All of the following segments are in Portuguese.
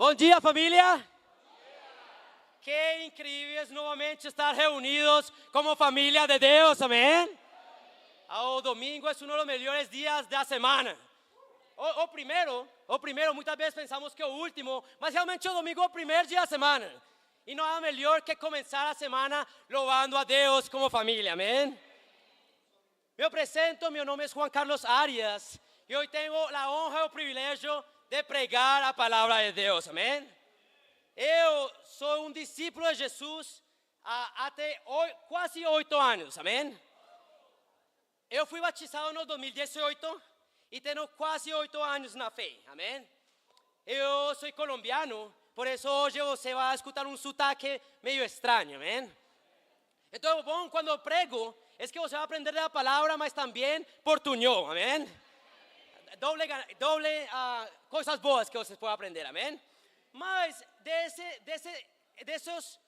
Bom dia, família! Que incrível novamente estar reunidos como família de Deus, amém? O domingo é um dos melhores dias da semana. O primeiro, muitas vezes pensamos que é o último, mas realmente o domingo é o primeiro dia da semana. E não há melhor que começar a semana louvando a Deus como família, amém? Me apresento, meu nome é Juan Carlos Arias e hoje tenho a honra e o privilégio de pregar a palavra de Deus, amém? Eu sou um discípulo de Jesus há até quase 8 anos, amém? Eu fui batizado no 2018 e tenho quase 8 anos na fé, amém? Eu sou colombiano, por isso hoje você vai escutar um sotaque meio estranho, amém? Então, bom, quando eu prego, é que você vai aprender a palavra, mas também portunhol, amém? Doble coisas boas que vocês podem aprender, amém? Mas desses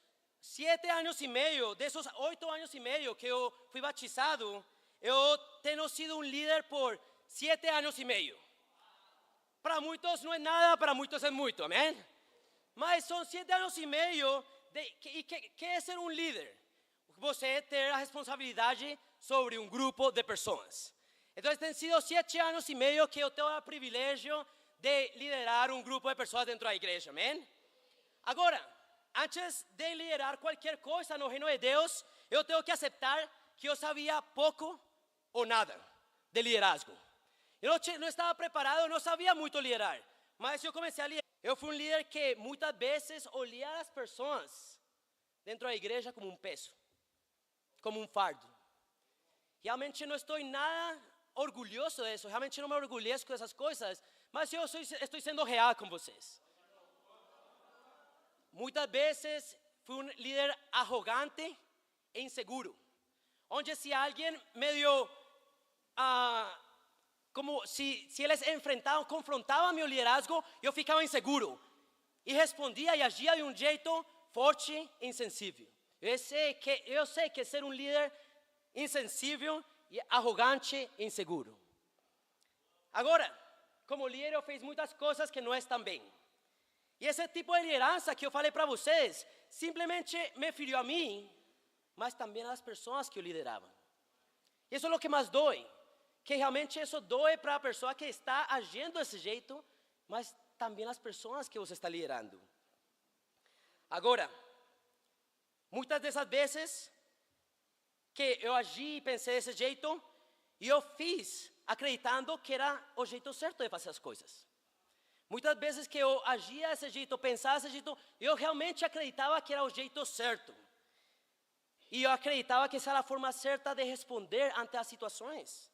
7 anos e meio, desses 8 anos e meio que eu fui batizado, eu tenho sido um líder por 7 anos e meio. Para muitos não é nada, para muitos é muito, amém? Mas são 7 anos e meio que é ser um líder. Você ter a responsabilidade sobre um grupo de pessoas. Então, tem sido 7 anos e meio que eu tenho o privilégio de liderar um grupo de pessoas dentro da igreja, amém? Agora, antes de liderar qualquer coisa no reino de Deus, eu tenho que aceitar que eu sabia pouco ou nada de liderazgo. Eu não estava preparado, eu não sabia muito liderar, mas eu comecei a liderar. Eu fui um líder que muitas vezes olhava as pessoas dentro da igreja como um peso, como um fardo. Realmente não estou nada orgulhoso disso, realmente não me orgulheço com essas coisas, mas eu estou sendo real com vocês. Muitas vezes fui um líder arrogante e inseguro, onde se alguém medio, como se eles confrontavam meu liderazgo, eu ficava inseguro e respondia e agia de um jeito forte e insensível. Eu sei que ser um líder insensível, arrogante e inseguro. Agora, como líder, eu fiz muitas coisas que não estão bem. E esse tipo de liderança que eu falei para vocês, simplesmente me feriu a mim, mas também às pessoas que eu liderava. E isso é o que mais dói, que realmente isso dói para a pessoa que está agindo desse jeito, mas também as pessoas que você está liderando. Agora, muitas dessas vezes que eu agi e pensei desse jeito, e eu fiz acreditando que era o jeito certo de fazer as coisas. Muitas vezes que eu agia desse jeito, pensava desse jeito, eu realmente acreditava que era o jeito certo. E eu acreditava que essa era a forma certa de responder ante as situações.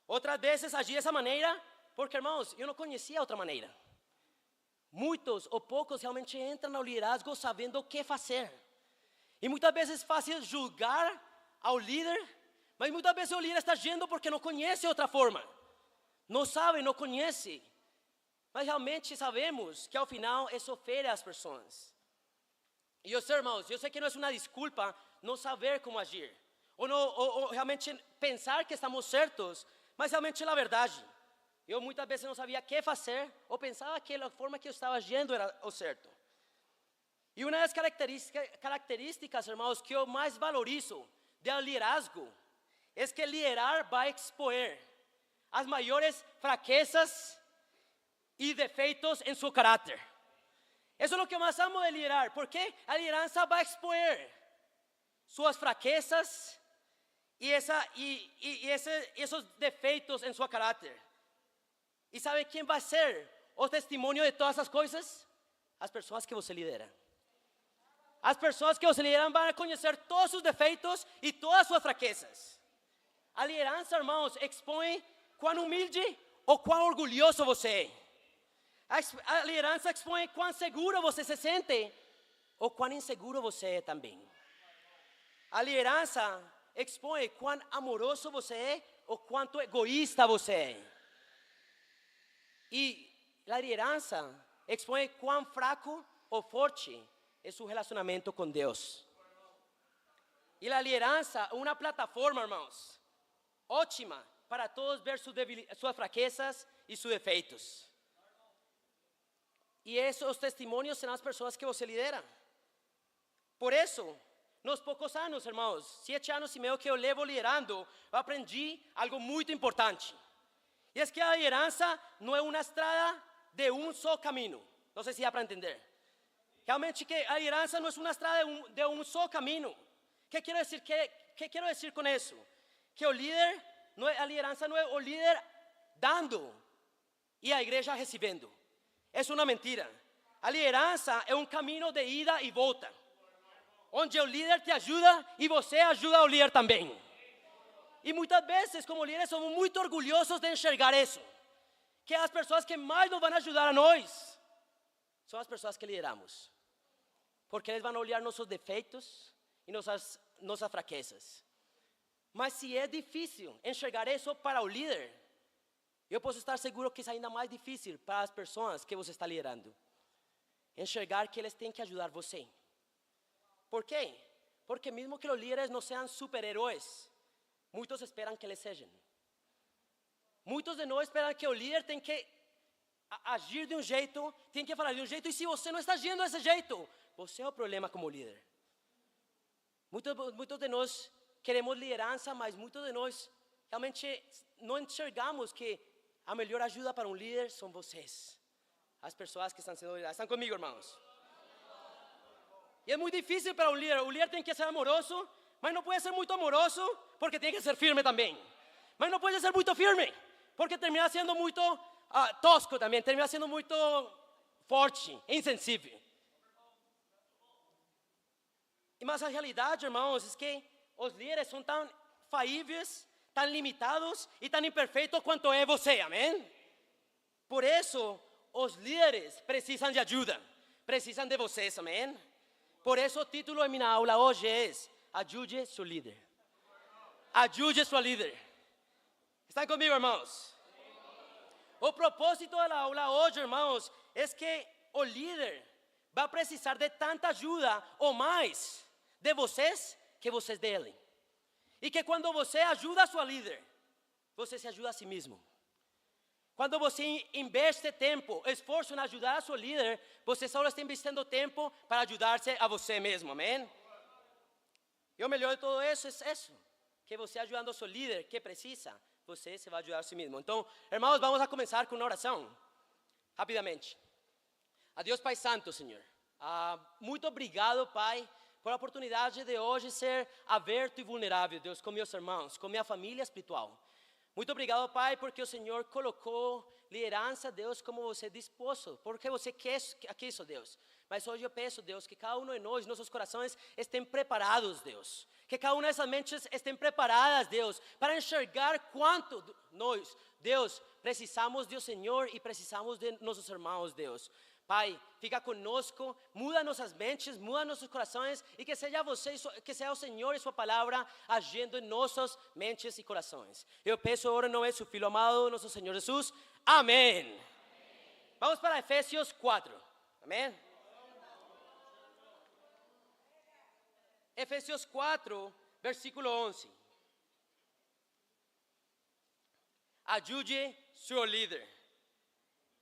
Outras vezes agia dessa maneira, porque, irmãos, eu não conhecia outra maneira. Muitos ou poucos realmente entram no liderazgo sabendo o que fazer. E muitas vezes é fácil julgar ao líder, mas muitas vezes o líder está agindo porque não conhece outra forma. Não sabe, não conhece. Mas realmente sabemos que ao final isso fere as pessoas. E eu sei, irmãos, eu sei que não é uma desculpa não saber como agir. Ou realmente pensar que estamos certos, mas realmente é a verdade. Eu muitas vezes não sabia o que fazer, ou pensava que a forma que eu estava agindo era o certo. E uma das características, irmãos, que eu mais valorizo do liderazgo é que liderar vai expor as maiores fraquezas e defeitos em seu caráter. Isso é o que eu mais amo de liderar, porque a liderança vai expor suas fraquezas e esses defeitos em seu caráter. E sabe quem vai ser o testemunho de todas essas coisas? As pessoas que você lidera. As pessoas que você lidera vão conhecer todos os defeitos e todas as suas fraquezas. A liderança, irmãos, expõe quão humilde ou quão orgulhoso você é. A liderança expõe quão seguro você se sente ou quão inseguro você é também. A liderança expõe quão amoroso você é ou quanto egoísta você é. E a liderança expõe quão fraco ou forte é seu relacionamento com Deus. E a liderança é uma plataforma, irmãos, ótima para todos ver suas fraquezas e seus defeitos. E esses testemunhos serão as pessoas que você lidera. Por isso, nos poucos anos, irmãos, 7 anos e meio que eu levo liderando, eu aprendi algo muito importante. E é que a liderança não é uma estrada de um só caminho. Não sei se dá para entender. Realmente que a liderança não é uma estrada de um só caminho. Que quero dizer com isso? Que o líder, a liderança não é o líder dando e a igreja recebendo. É uma mentira. A liderança é um caminho de ida e volta, onde o líder te ajuda e você ajuda o líder também. E muitas vezes, como líderes, somos muito orgulhosos de enxergar isso. Que as pessoas que mais nos vão ajudar a nós são as pessoas que lideramos. Porque eles vão olhar nossos defeitos e nossas fraquezas. Mas se é difícil enxergar isso para o líder, eu posso estar seguro que é ainda mais difícil para as pessoas que você está liderando. Enxergar que eles têm que ajudar você. Por quê? Porque mesmo que os líderes não sejam super-heróis, muitos esperam que eles sejam. Muitos de nós esperam que o líder tem que agir de um jeito, tem que falar de um jeito, e se você não está agindo desse jeito, você é o problema como líder. Muitos de nós queremos liderança, mas muitos de nós realmente não enxergamos que a melhor ajuda para um líder são vocês. As pessoas que estão sendo lideradas. Estão comigo, irmãos? E é muito difícil para um líder. O líder tem que ser amoroso, mas não pode ser muito amoroso, porque tem que ser firme também. Mas não pode ser muito firme, porque termina sendo muito tosco também. Termina sendo muito forte, insensível. Mas a realidade, irmãos, é que os líderes são tão falíveis, tão limitados e tão imperfeitos quanto é você, amém? Por isso, os líderes precisam de ajuda, precisam de vocês, amém? Por isso o título da minha aula hoje é Ajude seu líder. Ajude sua líder. Estão comigo, irmãos? O propósito da aula hoje, irmãos, é que o líder vai precisar de tanta ajuda ou mais de vocês que vocês dele. E que quando você ajuda a sua líder, você se ajuda a si mesmo. Quando você investe tempo, esforço em ajudar a seu líder, você só está investindo tempo para ajudar-se a você mesmo, amém? E o melhor de tudo isso é isso, que você ajudando o seu líder que precisa, você se vai ajudar a si mesmo. Então, irmãos, vamos a começar com uma oração, rapidamente. A Deus Pai Santo, Senhor. Muito obrigado, Pai, por a oportunidade de hoje ser aberto e vulnerável, Deus, com meus irmãos, com minha família espiritual. Muito obrigado, Pai, porque o Senhor colocou liderança, Deus, como você disposto, porque você quis, Deus. Mas hoje eu peço, Deus, que cada um de nós, nossos corações, estejam preparados, Deus. Que cada uma dessas mentes estejam preparadas, Deus, para enxergar quanto nós, Deus, precisamos do Senhor e precisamos de nossos irmãos, Deus. Pai, fica conosco, muda nossas mentes, muda nossos corações e que seja você, que seja o Senhor e sua palavra agindo em nossas mentes e corações. Eu peço agora em nome de seu Filho amado, nosso Senhor Jesus. Amém. Vamos para Efésios 4. Amém. Efésios 4, versículo 11. Ajude seu líder.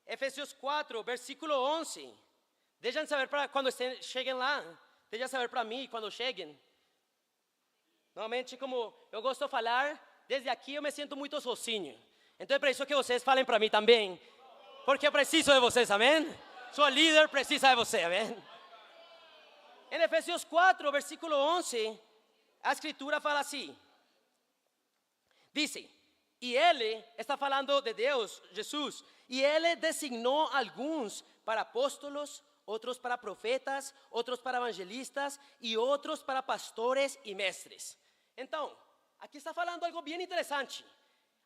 Efésios 4, versículo 11. Deixem saber para quando cheguem lá. Deixem saber para mim quando cheguem. Normalmente, como eu gosto de falar, desde aqui eu me sinto muito sozinho. Então é por isso que vocês falem para mim também. Porque eu preciso de vocês, amém? Sua líder precisa de você, amém? Em Efésios 4, versículo 11, a escritura fala assim. Dice, e ele está falando de Deus, Jesus, e ele designou alguns para apóstolos, outros para profetas, outros para evangelistas e outros para pastores e mestres. Então, aqui está falando algo bem interessante.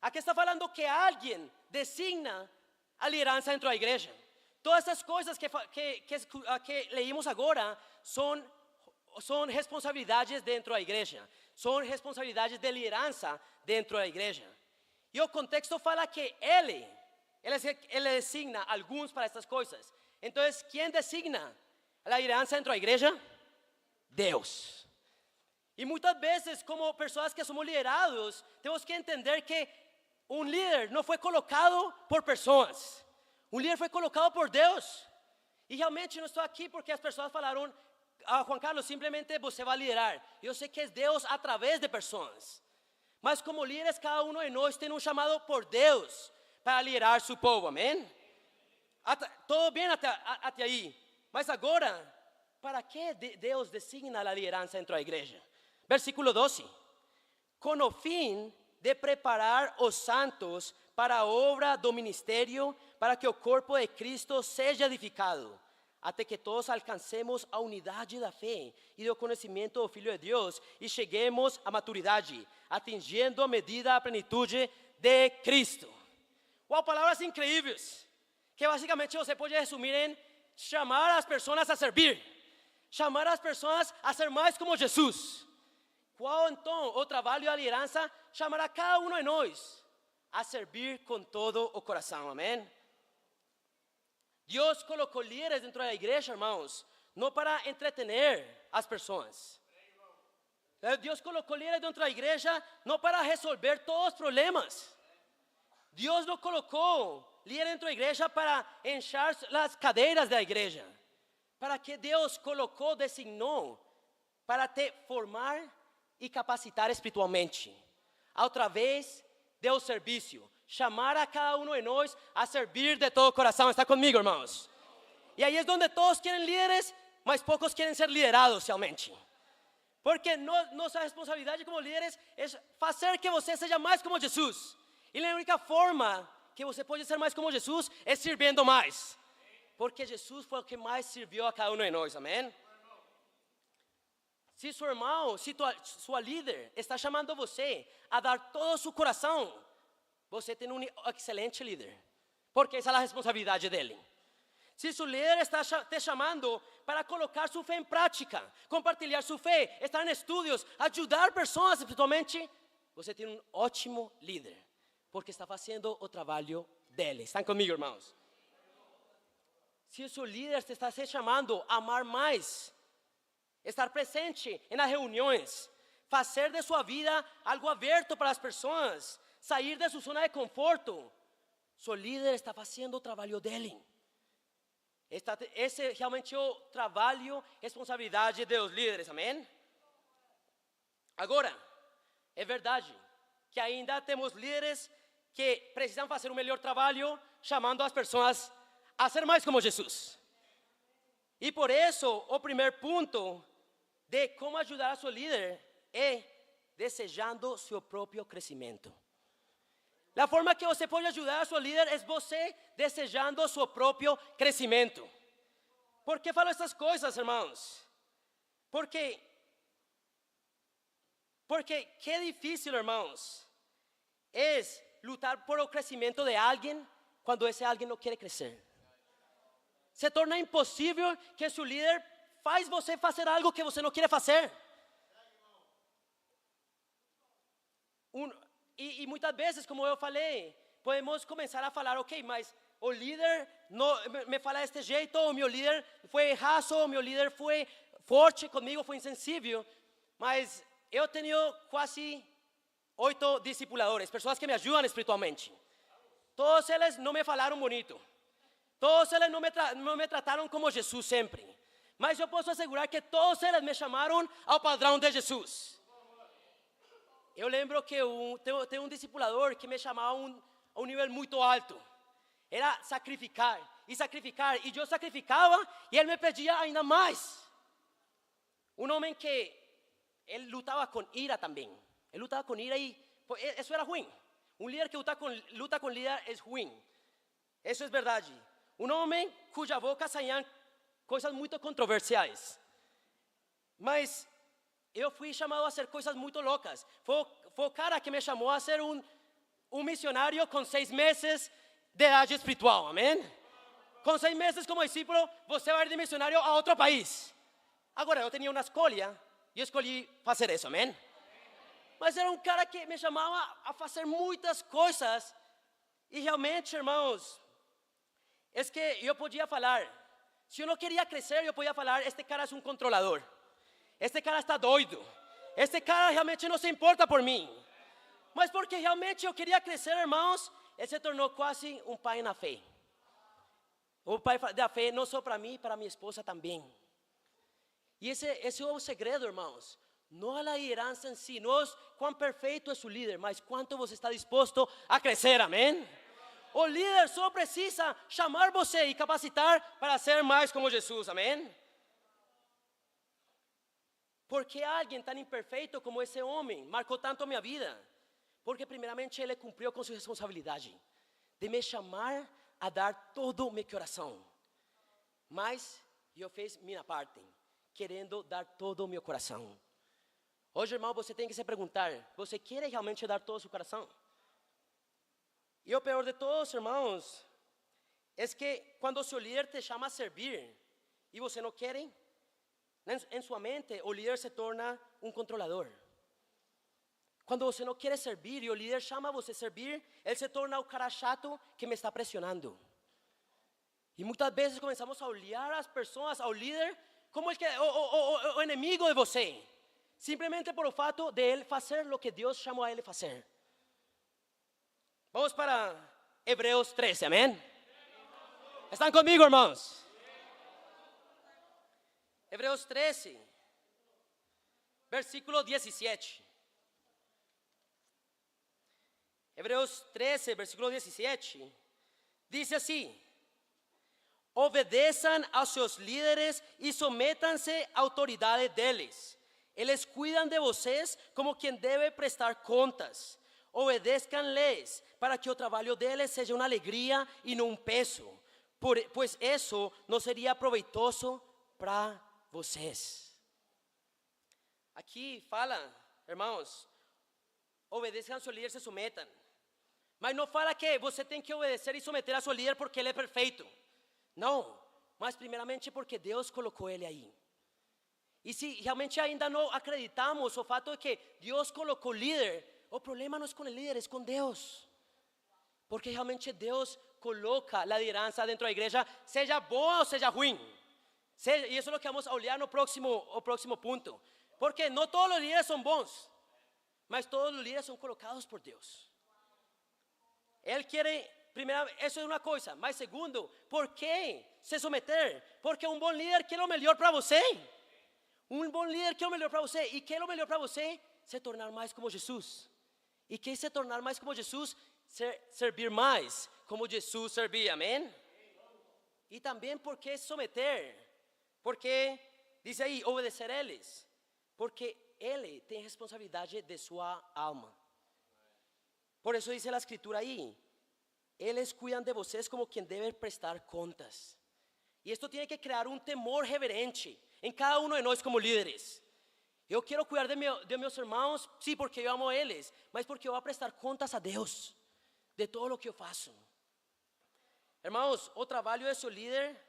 Aqui está falando que alguém designa a liderança dentro da igreja. Todas essas coisas que leímos agora são responsabilidades dentro da igreja. São responsabilidades de liderança dentro da igreja. E o contexto fala que ele designa alguns para estas coisas. Então, quem designa a liderança dentro da igreja? Deus. E muitas vezes, como pessoas que somos liderados, temos que entender que líder não foi colocado por pessoas. Líder foi colocado por Deus. E realmente não estou aqui porque as pessoas falaram, Juan Carlos, simplesmente você vai liderar. Eu sei que é Deus através de pessoas. Mas como líderes, cada um de nós tem um chamado por Deus para liderar seu povo, amém? Todo bem até aí. Mas agora, para que Deus designa a liderança dentro da igreja? Versículo 12. Com o fim de preparar os santos para a obra do ministério, para que o corpo de Cristo seja edificado, até que todos alcancemos a unidade da fé e do conhecimento do Filho de Deus e cheguemos à maturidade, atingindo a medida da plenitude de Cristo. Uau, palavras incríveis, que basicamente você pode resumir em chamar as pessoas a servir, chamar as pessoas a ser mais como Jesus. Qual então o trabalho da liderança? Chamar a cada um de nós a servir com todo o coração, amém? Deus colocou líderes dentro da igreja, irmãos, não para entretener as pessoas. Deus colocou líderes dentro da igreja não para resolver todos os problemas. Deus não colocou líderes dentro da igreja para encher as cadeiras da igreja. Para que Deus colocou, designou para te formar e capacitar espiritualmente, através do serviço. Chamar a cada um de nós a servir de todo o coração. ¿Está comigo, irmãos? E aí é onde todos querem líderes, mas poucos querem ser liderados realmente. Porque nossa responsabilidade como líderes é fazer que você seja mais como Jesus. E a única forma que você pode ser mais como Jesus é servindo mais. Porque Jesus foi o que mais serviu a cada um de nós, amém? Se seu irmão, se sua líder está chamando você a dar todo o seu coração, você tem um excelente líder, porque essa é a responsabilidade dele. Se seu líder está te chamando para colocar sua fé em prática, compartilhar sua fé, estar em estudos, ajudar pessoas espiritualmente, você tem um ótimo líder, porque está fazendo o trabalho dele. ¿Estão comigo, irmãos? Se o seu líder está te chamando a amar mais, estar presente nas reuniões, fazer de sua vida algo aberto para as pessoas, sair de sua zona de conforto, seu líder está fazendo o trabalho dele. Esse realmente é o trabalho, responsabilidade dos líderes, amém? Agora, é verdade que ainda temos líderes que precisam fazer um melhor trabalho, chamando as pessoas a ser mais como Jesus. E por isso, o primeiro ponto de como ajudar a seu líder é desejando seu próprio crescimento. A forma que você pode ajudar a seu líder é você desejando seu próprio crescimento. Por que falo essas coisas, irmãos? Porque que difícil, irmãos, é lutar por o crescimento de alguém quando esse alguém não quer crescer. Se torna impossível que seu líder faz você fazer algo que você não quer fazer. E muitas vezes, como eu falei, podemos começar a falar, ok, mas o líder não, me fala deste jeito, o meu líder foi raso, o meu líder foi forte comigo, foi insensível. Mas eu tenho quase 8 discipuladores, pessoas que me ajudam espiritualmente. Todos eles não me falaram bonito. Todos eles não me trataram como Jesus sempre. Mas eu posso assegurar que todos eles me chamaram ao padrão de Jesus. Eu lembro que tem um discipulador que me chamava a um nível muito alto. Era sacrificar, e eu sacrificava, e ele me pedia ainda mais. Um homem que, ele lutava com ira também. Ele lutava com ira e isso era ruim. Um líder que luta com líder é ruim. Isso é verdade. Um homem cuja boca saíam coisas muito controversiais. Mas eu fui chamado a fazer coisas muito loucas. Foi o cara que me chamou a ser um missionário com 6 meses de idade espiritual, amém? Com 6 meses como discípulo, você vai de missionário a outro país. Agora, eu tinha uma escolha e eu escolhi fazer isso, amém? Mas era um cara que me chamava a fazer muitas coisas. E realmente, irmãos, é que eu podia falar, se eu não queria crescer, eu podia falar, este cara é um controlador. Este cara está doido. Este cara realmente não se importa por mim. Mas porque realmente eu queria crescer, irmãos, ele se tornou quase um pai na fé. O pai da fé não só para mim, para minha esposa também. E esse é o segredo, irmãos. Não é a liderança em si, não é quão perfeito é o líder, mas quanto você está disposto a crescer, amém? O líder só precisa chamar você e capacitar para ser mais como Jesus, amém? Porque alguém tão imperfeito como esse homem marcou tanto a minha vida? Porque primeiramente ele cumpriu com sua responsabilidade de me chamar a dar todo o meu coração. Mas eu fiz minha parte, querendo dar todo o meu coração. Hoje, irmão, você tem que se perguntar, você quer realmente dar todo o seu coração? E o pior de todos, irmãos, é que quando o seu líder te chama a servir e você não quer, em sua mente o líder se torna um controlador. Quando você não quer servir e o líder chama você a servir, ele se torna o cara chato que me está pressionando. E muitas vezes começamos a olhar as pessoas, ao líder, como o inimigo de você. Simplesmente por o fato de ele fazer o que Deus chamou a ele fazer. Vamos para Hebreus 13, amém? ¿Están comigo, irmãos? Hebreus 13, versículo 17. Hebreus 13, versículo 17. Diz assim: obedeçam aos seus líderes e sometam-se à autoridade deles. Eles cuidam de vocês como quem deve prestar contas. Obedeçam-lhes para que o trabalho deles seja uma alegria e não um peso, pois isso não seria proveitoso para vocês. Aqui fala, irmãos, obedeçam ao seu líder, se submetam. Mas não fala que você tem que obedecer e submeter a seu líder porque ele é perfeito. Não, mas primeiramente porque Deus colocou ele aí. E se realmente ainda não acreditamos o fato de que Deus colocou líder, o problema não é com o líder, é com Deus. Porque realmente Deus coloca a liderança dentro da igreja, seja boa ou seja ruim. E isso é o que vamos a olhar no próximo ponto. Porque não todos os líderes são bons, mas todos os líderes são colocados por Deus. Ele quer, primeiro, isso é uma coisa. Mas segundo, por que se submeter? Porque um bom líder quer o melhor para você. Um bom líder quer o melhor para você. E quer o melhor para você? Se tornar mais como Jesus. E quer se tornar mais como Jesus? Servir mais como Jesus servia, amém? E também por que se submeter? Porque, diz aí, obedecer a eles. Porque ele tem responsabilidade de sua alma. Por isso diz a escritura aí, eles cuidam de vocês como quem deve prestar contas. E esto tiene que crear um temor reverente em cada um de nós como líderes. Eu quero cuidar de meus irmãos, sim, porque eu amo eles, mas porque eu vou prestar contas a Deus de todo o que eu faço. Irmãos, o trabalho de seu líder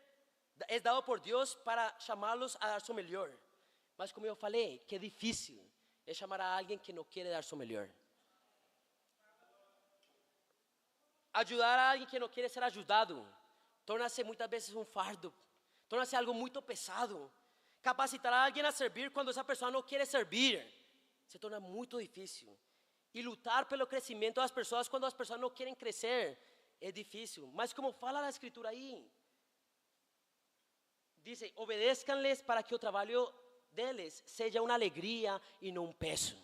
é dado por Deus para chamá-los a dar seu melhor. Mas como eu falei, que difícil é chamar a alguém que não quer dar seu melhor. Ajudar a alguém que não quer ser ajudado torna-se muitas vezes um fardo, torna-se algo muito pesado. Capacitar a alguém a servir quando essa pessoa não quer servir se torna muito difícil. E lutar pelo crescimento das pessoas quando as pessoas não querem crescer é difícil. Mas como fala a escritura aí, diz: obedeçam-lhes para que o trabalho deles seja uma alegria e não um peso.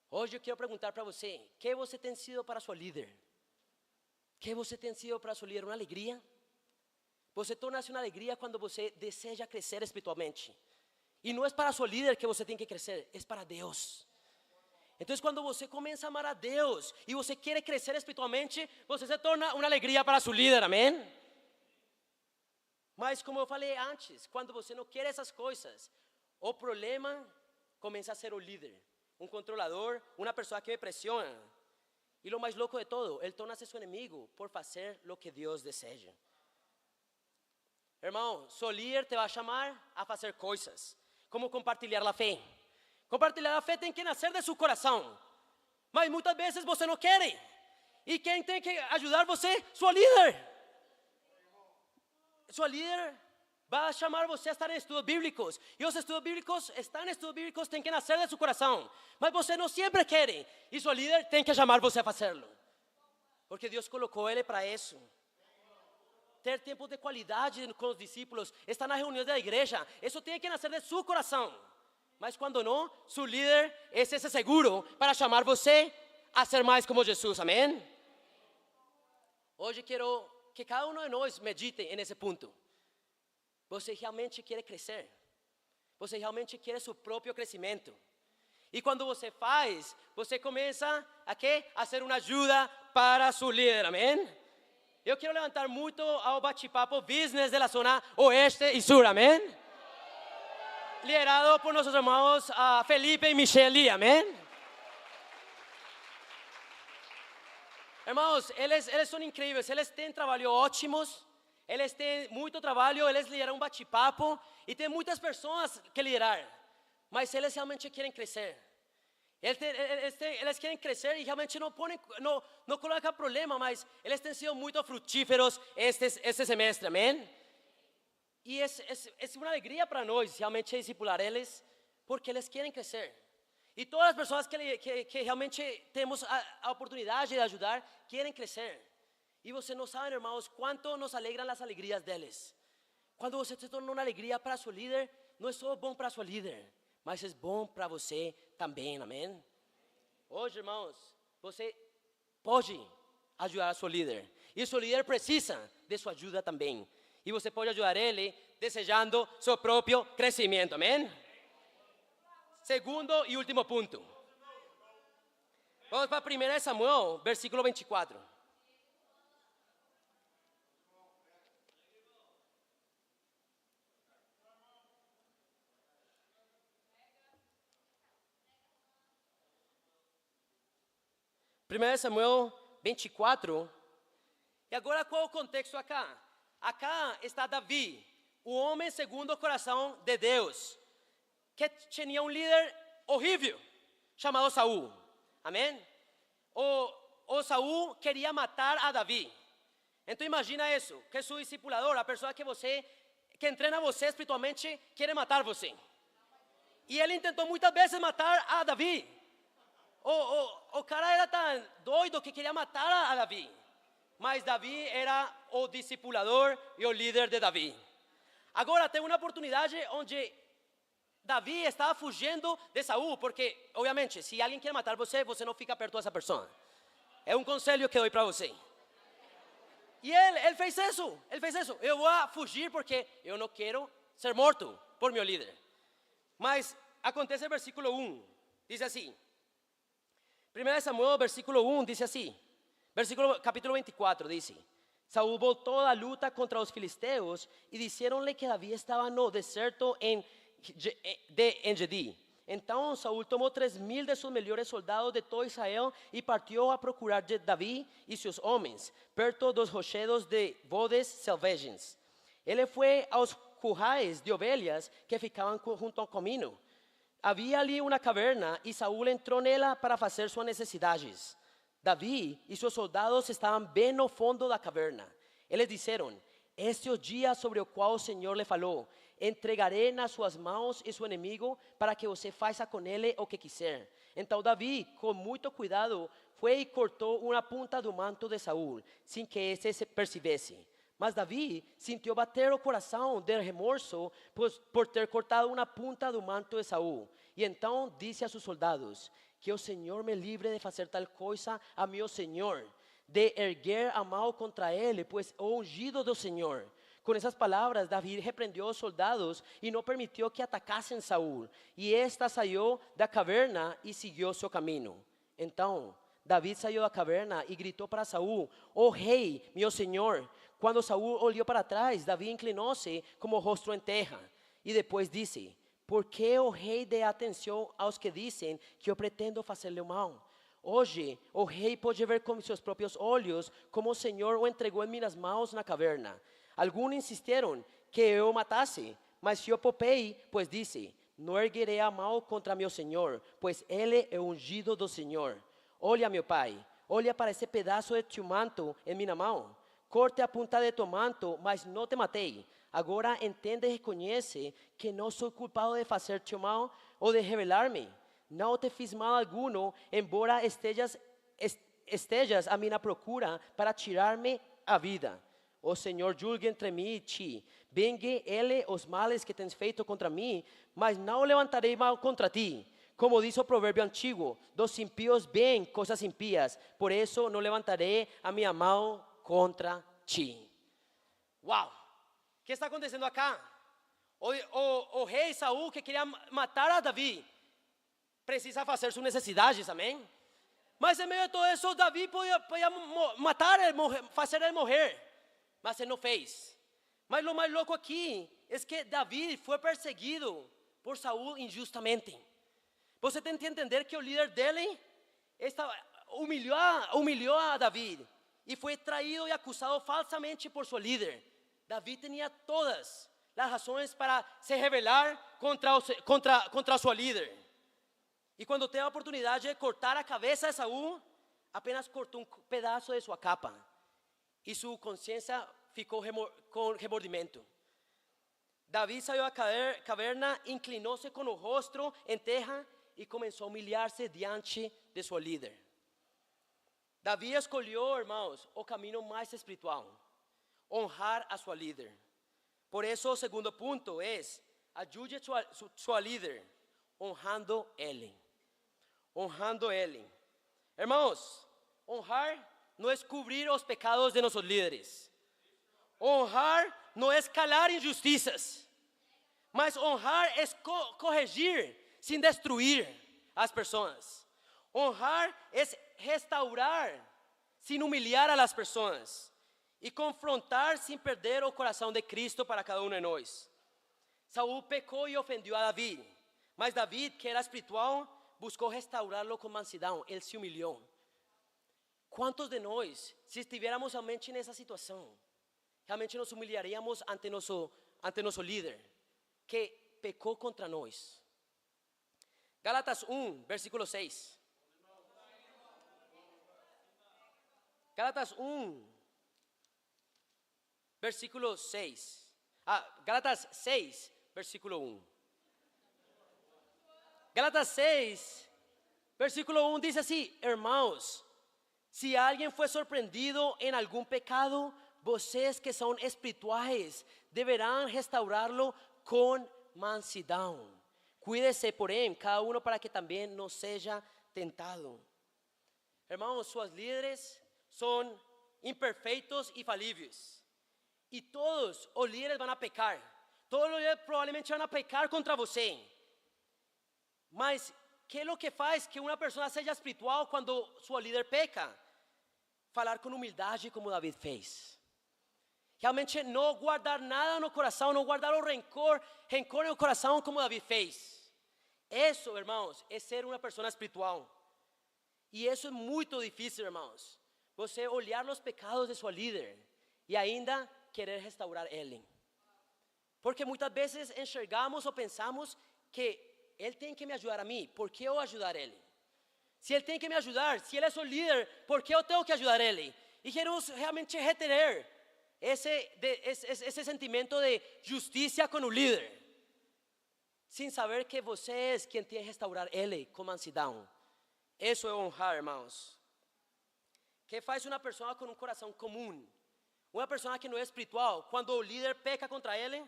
Hoje eu quero perguntar para você: que você tem sido para sua líder? Que você tem sido para sua líder? Uma alegria? Você torna-se uma alegria quando você deseja crescer espiritualmente. E não é para sua líder que você tem que crescer, é para Deus. Então quando você começa a amar a Deus e você quer crescer espiritualmente, você se torna uma alegria para seu líder, amém? Mas como eu falei antes, quando você não quer essas coisas, o problema começa a ser o líder, um controlador, uma pessoa que me pressiona. E o mais louco de todo, ele torna-se seu inimigo por fazer o que Deus deseja. Irmão, seu líder te vai chamar a fazer coisas, como compartilhar a fé. Compartilhar a fé tem que nascer de seu coração, mas muitas vezes você não quer. E quem tem que ajudar você? Sua líder. Sua líder vai chamar você a estar em estudos bíblicos. E os estudos bíblicos, estar em estudos bíblicos tem que nascer de seu coração. Mas você não sempre quer. E sua líder tem que chamar você a fazê-lo. Porque Deus colocou ele para isso. ter tempos de qualidade com os discípulos, estar nas reuniões da igreja. Isso tem que nascer de seu coração. Mas quando não, seu líder é esse seguro para chamar você a ser mais como Jesus. Amém? Hoje quero que cada um de nós medite nesse ponto. Você realmente quer crescer? Você realmente quer seu próprio crescimento? E quando você faz, você começa a quê? A ser uma ajuda para seu líder, amém? Eu quero levantar muito ao bate-papo business da zona oeste e sul, amém? Liderado por nossos irmãos Felipe e Michelle, amém? Irmãos, eles são incríveis, eles têm trabalho ótimos, eles têm muito trabalho, eles lideram um bate-papo e tem muitas pessoas que liderar, mas eles realmente querem crescer. Eles querem crescer e realmente não colocam problema, mas eles têm sido muito frutíferos este semestre, amém? E é uma alegria para nós realmente discipular eles, porque eles querem crescer. E todas as pessoas que realmente temos a oportunidade de ajudar, querem crescer. E você não sabe, irmãos, quanto nos alegram as alegrias deles. Quando você se torna uma alegria para seu líder, não é só bom para seu líder, mas é bom para você também, amém? Hoje, irmãos, você pode ajudar a seu líder. E seu líder precisa de sua ajuda também. E você pode ajudar ele desejando seu próprio crescimento, amém? Segundo e último ponto. Vamos para 1 Samuel, versículo 24. Primeiro Samuel 24. E agora qual é o contexto acá? Acá está Davi, o homem segundo o coração de Deus, que tinha um líder horrível, chamado Saul. Amém? O Saul queria matar a Davi. Então imagina isso, que seu discipulador, a pessoa que treina você espiritualmente, quer matar você. E ele tentou muitas vezes matar a Davi. O cara era tão doido que queria matar a Davi. Mas Davi era o discipulador e o líder de Davi. Agora tem uma oportunidade onde Davi estava fugindo de Saul, porque, obviamente, se alguém quer matar você, você não fica perto dessa pessoa. É um conselho que eu dou para você. E ele fez isso, Eu vou fugir porque eu não quero ser morto por meu líder. Mas acontece o versículo 1, diz assim. 1 Samuel, versículo 1, diz assim. Capítulo 24, diz. Saúl voltou da luta contra os filisteus e disseram-lhe que Davi estava no deserto de Engedi. Então Saúl tomou 3,000 de seus melhores soldados de todo Israel e partiu a procurar de Davi e seus homens, perto dos rochedos de bodes selvagens. Ele foi aos currais de ovelhas que ficavam junto ao caminho. Havia ali uma caverna e Saúl entrou nela para fazer suas necessidades. Davi e seus soldados estavam bem no fundo da caverna. Eles disseram: este é o dia sobre o qual o Senhor lhe falou. Entregarei nas suas mãos e seu inimigo para que você faça com ele o que quiser. Então Davi, com muito cuidado, foi e cortou uma ponta do manto de Saúl, sem que este se percebesse. Mas Davi sentiu bater o coração de remorso por ter cortado uma ponta do manto de Saúl. E então disse a seus soldados: que o Senhor me livre de fazer tal coisa a meu Senhor, de erguer a mão contra ele, pois o ungido do Senhor. Com essas palavras, Davi repreendeu os soldados e não permitiu que atacassem Saúl. E esta saiu da caverna e seguiu seu caminho. Então Davi saiu da caverna e gritou para Saúl: oh rei, meu senhor. Quando Saúl olhou para trás, Davi inclinou-se com o rosto em terra. E depois disse: por que o rei dá atenção aos que dizem que eu pretendo fazer-lhe mal? Hoje o rei pode ver com seus próprios olhos como o Senhor o entregou em minhas mãos na caverna. Alguns insistiram que eu o matasse, mas eu poupei, pois disse: não erguerei a mão contra meu senhor, pois ele é o ungido do Senhor. Olha, meu pai, olha para esse pedaço de teu manto em minha mão. Corte a ponta de teu manto, mas não te matei. Agora entende e reconhece que não sou culpado de fazer-te mal ou de rebelar-me. Não te fiz mal alguno, embora estejas a minha procura para tirar-me a vida. o Senhor julgue entre mim e ti. Vengue ele os males que tens feito contra mim, mas não levantarei mal contra ti. Como diz o provérbio antigo, dos impíos vêm coisas impías, por isso não levantarei a minha mão contra ti. Uau! O que está acontecendo acá? O rei Saul, que queria matar a Davi, precisa fazer suas necessidades, amém? Mas em meio a todo isso, Davi podia matar ele, fazer ele morrer, mas ele não fez. Mas o mais louco aqui é que Davi foi perseguido por Saul injustamente. Você tem que entender que o líder dele humilhou a Davi e foi traído e acusado falsamente por seu líder. Davi tinha todas as razões para se rebelar contra seu líder. E quando teve a oportunidade de cortar a cabeça de Saul, apenas cortou pedaço de sua capa. E sua consciência ficou com remordimento. Davi saiu da caverna, inclinou-se com o rosto em terra e começou a humilhar-se diante de seu líder. Davi escolheu, irmãos, o caminho mais espiritual: honrar a sua líder. Por isso, o segundo ponto é: ajude a sua líder, honrando ele. Honrando ele. Irmãos, honrar não é cobrir os pecados de nossos líderes. Honrar não é calar injustiças. Mas honrar é corrigir sem destruir as pessoas. Honrar é restaurar sem humilhar a las pessoas. E confrontar sem perder o coração de Cristo para cada um de nós. Saúl pecou e ofendeu a Davi. Mas Davi, que era espiritual, buscou restaurá-lo com mansidão. Ele se humilhou. Quantos de nós, se estivéssemos realmente nessa situação, realmente nos humilharíamos ante nosso líder, que pecou contra nós? Gálatas 1, versículo 6. Gálatas 1, versículo 6. Gálatas 6, versículo 1. Gálatas 6, versículo 1 diz assim: irmãos, se alguém foi surpreendido em algum pecado, vocês que são espirituais deverão restaurá-lo com mansidão. Cuide-se, porém, cada um para que também não seja tentado. Irmãos, seus líderes são imperfeitos e falíveis. E todos os líderes vão pecar. Todos os líderes provavelmente vão pecar contra você. Mas, que é o que faz que uma pessoa seja espiritual quando seu líder peca? Falar com humildade como Davi fez. Realmente não guardar nada no coração, não guardar o rancor no coração como Davi fez. Isso, irmãos, é ser uma pessoa espiritual. E isso é muito difícil, irmãos. Você olhar os pecados de seu líder e ainda querer restaurar ele. Porque muitas vezes enxergamos ou pensamos que ele tem que me ajudar a mim, por que eu ajudar ele? Se ele tem que me ajudar, se ele é seu líder, por que eu tenho que ajudar ele? E queremos realmente reter esse sentimento de justiça com o líder, sem saber que você é quem tem que restaurar ele com mansidão. Isso é honrar, irmãos. Que faz uma pessoa com um coração comum, uma pessoa que não é espiritual, quando o líder peca contra ele,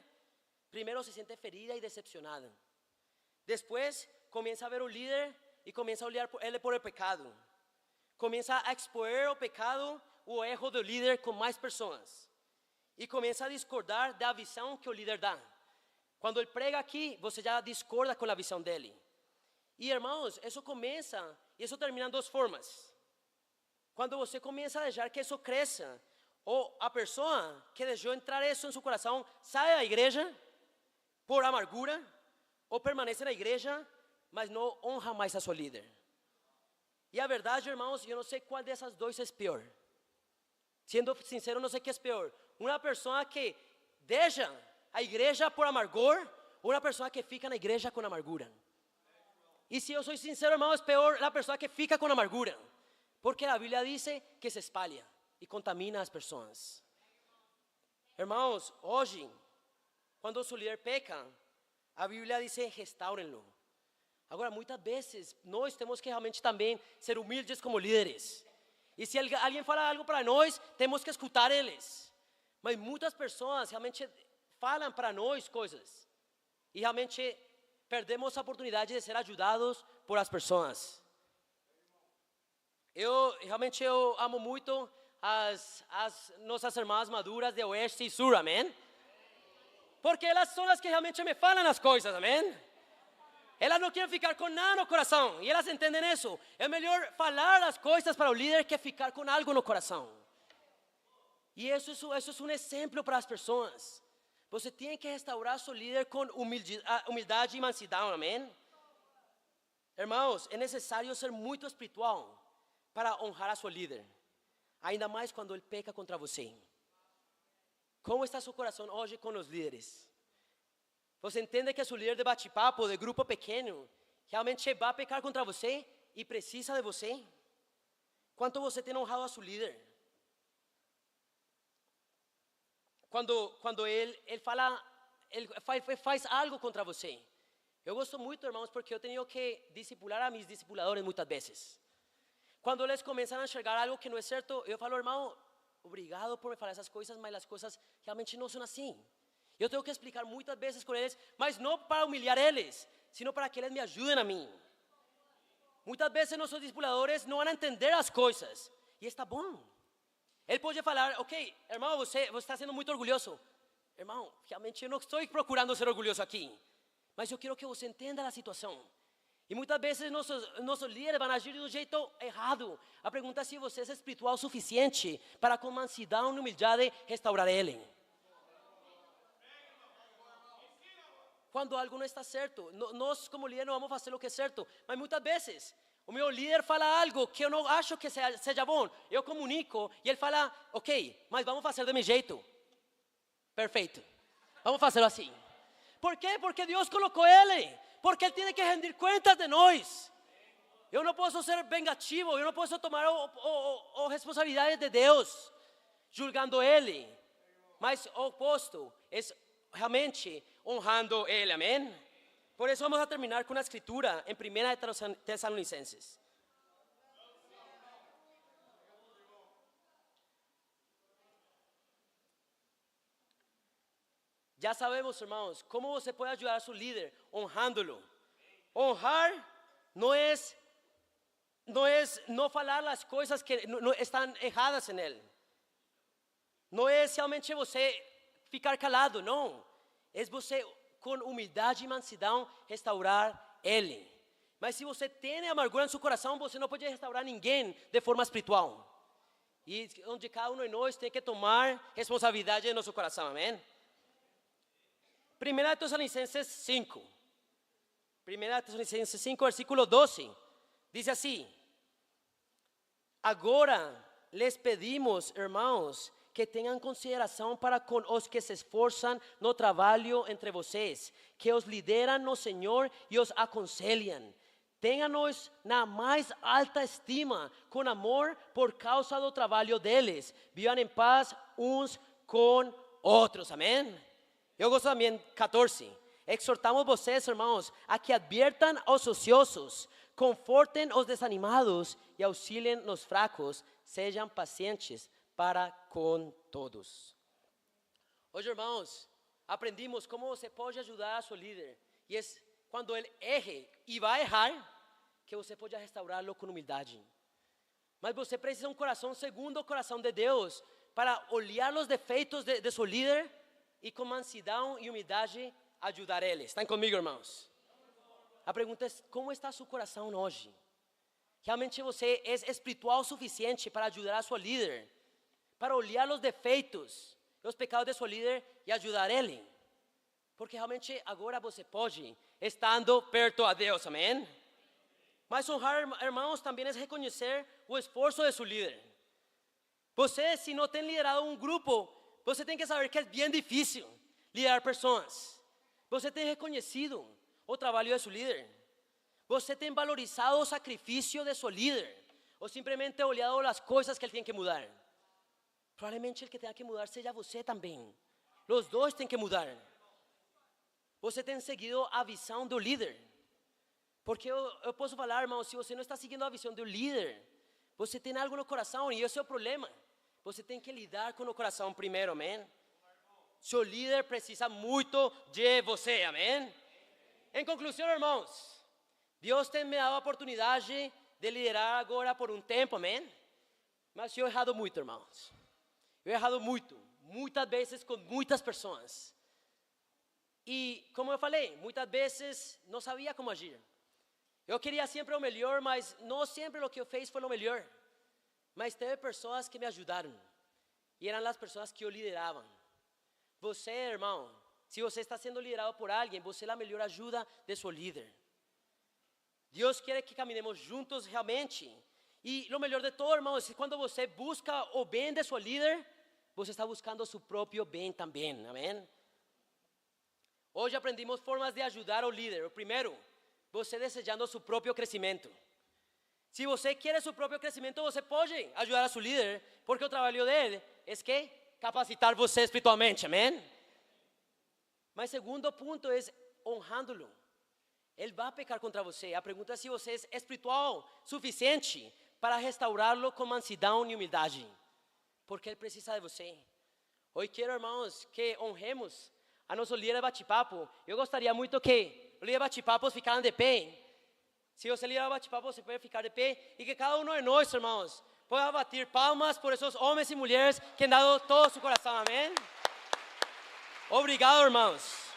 primeiro se sente ferida e decepcionada. Depois, começa a ver o líder e começa a olhar ele por el pecado. Começa a expor o pecado, o erro do líder com mais pessoas. E começa a discordar da visão que o líder dá. Quando ele prega aqui, você já discorda com a visão dele. E irmãos, isso começa, e isso termina em duas formas. Quando você começa a deixar que isso cresça, ou a pessoa que deixou entrar isso em seu coração, sai da igreja por amargura, ou permanece na igreja, mas não honra mais a seu líder. E a verdade, irmãos, eu não sei qual dessas duas é pior. Sendo sincero, não sei o que é pior. Uma pessoa que deixa a igreja por amargor, ou uma pessoa que fica na igreja com amargura. E se eu sou sincero, irmãos, é pior a pessoa que fica com amargura. Porque a Bíblia diz que se espalha e contamina as pessoas. Irmãos, hoje, quando o seu líder peca, a Bíblia diz: restaurem-lo. Agora, muitas vezes, nós temos que realmente também ser humildes como líderes. E se alguém fala algo para nós, temos que escutar eles. Mas muitas pessoas realmente falam para nós coisas. E realmente perdemos a oportunidade de ser ajudados por as pessoas. Eu amo muito as nossas irmãs maduras de oeste e sul, amém? Porque elas são as que realmente me falam as coisas, amém? Elas não querem ficar com nada no coração, e elas entendem isso. É melhor falar as coisas para o líder que ficar com algo no coração. E isso é um exemplo para as pessoas. Você tem que restaurar seu líder com humildade e mansidão, amém? Irmãos, é necessário ser muito espiritual para honrar a seu líder. Ainda mais quando ele peca contra você. Como está seu coração hoje com os líderes? Você entende que seu líder de bate-papo, de grupo pequeno, realmente vai pecar contra você e precisa de você? Quanto você tem honrado a seu líder? Quando ele faz algo contra você. Eu gosto muito, irmãos, porque eu tenho que discipular a mis discipuladores muitas vezes. Quando eles começam a enxergar algo que não é certo, eu falo, irmão, obrigado por me falar essas coisas, mas as coisas realmente não são assim. Eu tenho que explicar muitas vezes com eles, mas não para humilhar eles, sino para que eles me ajudem a mim. Muitas vezes nossos discipuladores não vão entender as coisas, e está bom. Ele pode falar, ok, irmão, você está sendo muito orgulhoso. Irmão, realmente eu não estou procurando ser orgulhoso aqui, mas eu quero que você entenda a situação. E muitas vezes nossos líderes vão agir de um jeito errado. A pergunta é se você é espiritual o suficiente para com mansidão e humildade restaurar ele. Quando algo não está certo, nós como líder não vamos fazer o que é certo, mas muitas vezes o meu líder fala algo que eu não acho que seja bom, eu comunico e ele fala, ok, mas vamos fazer do meu jeito. Perfeito, vamos fazê-lo assim. Por quê? Porque Deus colocou ele. Porque Ele tem que rendir contas de nós. Eu não posso ser vengativo, eu não posso tomar a responsabilidade de Deus, julgando Ele. Mas o oposto é realmente honrando Ele, amém? Por isso vamos a terminar com a escritura em 1 Tessalonicenses. Já sabemos, irmãos, como você pode ajudar a seu líder honrando-lo. Honrar não é não falar as coisas que não estão erradas em ele. Não é realmente você ficar calado, não. É você com humildade e mansidão restaurar ele. Mas se você tem amargura em seu coração, você não pode restaurar ninguém de forma espiritual. E onde cada um de nós tem que tomar responsabilidade em nosso coração, amém? 1 Tessalonicenses 5. 1 Tessalonicenses 5, versículo 12. Diz assim: agora les pedimos, irmãos, que tenham consideração para com os que se esforçam no trabalho entre vocês, que os lideram no Senhor e os aconselham. Tenham-nos na mais alta estima, com amor por causa do trabalho deles. Vivam em paz uns com outros. Amém? Eu gosto também, 14. Exortamos vocês, irmãos, a que adviertan aos ociosos, confortem os desanimados e auxiliem os fracos, sejam pacientes para com todos. Hoje, irmãos, aprendimos como você pode ajudar a seu líder. E é quando ele erre e vai errar, que você pode restaurá-lo com humildade. Mas você precisa de um coração segundo o coração de Deus, para olhar os defeitos de seu líder e com mansidão e humildade ajudar eles. Estão comigo, irmãos? A pergunta é, como está seu coração hoje? Realmente você é espiritual o suficiente para ajudar a sua líder? Para olhar os defeitos, os pecados de seu líder e ajudar ele? Porque realmente agora você pode, estando perto a Deus, amém? Mas honrar, irmãos, também é reconhecer o esforço de seu líder. Você, se não tem liderado um grupo, você tem que saber que é bem difícil liderar pessoas. Você tem reconhecido o trabalho de seu líder. Você tem valorizado o sacrifício de seu líder. Ou simplesmente olhado as coisas que ele tem que mudar. Provavelmente el que tenha que mudar seja você também. Os dois têm que mudar. Você tem seguido a visão do líder. Porque eu posso falar, irmão, se você não está seguindo a visão do líder, você tem algo no coração e esse é o problema. Você tem que lidar com o coração primeiro, amém? Seu líder precisa muito de você, amém? Em conclusão, irmãos, Deus tem me dado a oportunidade de liderar agora por um tempo, amém? Mas eu he errado muito, irmãos. Eu he errado muito, muitas vezes com muitas pessoas. E como eu falei, muitas vezes não sabia como agir. Eu queria sempre o melhor, mas não sempre o que eu fiz foi o melhor. Mas teve pessoas que me ajudaram. E eram as pessoas que eu liderava. Você, irmão, se você está sendo liderado por alguém, você é a melhor ajuda de seu líder. Deus quer que caminemos juntos realmente. E o melhor de todo, irmão, é que quando você busca o bem de seu líder, você está buscando seu próprio bem também, amém? Hoje aprendimos formas de ajudar o líder. O primeiro, você desejando seu próprio crescimento. Se você quer seu próprio crescimento, você pode ajudar a seu líder, porque o trabalho dele é que capacitar você espiritualmente, amém? Mas segundo ponto é honrando-lo. Ele vai pecar contra você. A pergunta é se você é espiritual suficiente para restaurá-lo com mansidão e humildade, porque ele precisa de você. Hoje quero, irmãos, que honremos a nosso líder de bate-papo. Eu gostaria muito que o líder de bate-papo ficasse de pé. Se você líder de bate-papo, você pode ficar de pé e que cada um de nós, irmãos, pueda bater palmas por esses homens e mulheres que han dado todo su coração, amém? Obrigado, irmãos.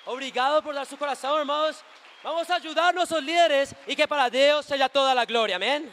Obrigado por dar su coração, irmãos. Vamos a ayudar a nuestros líderes y que para Dios sea toda la gloria, amén.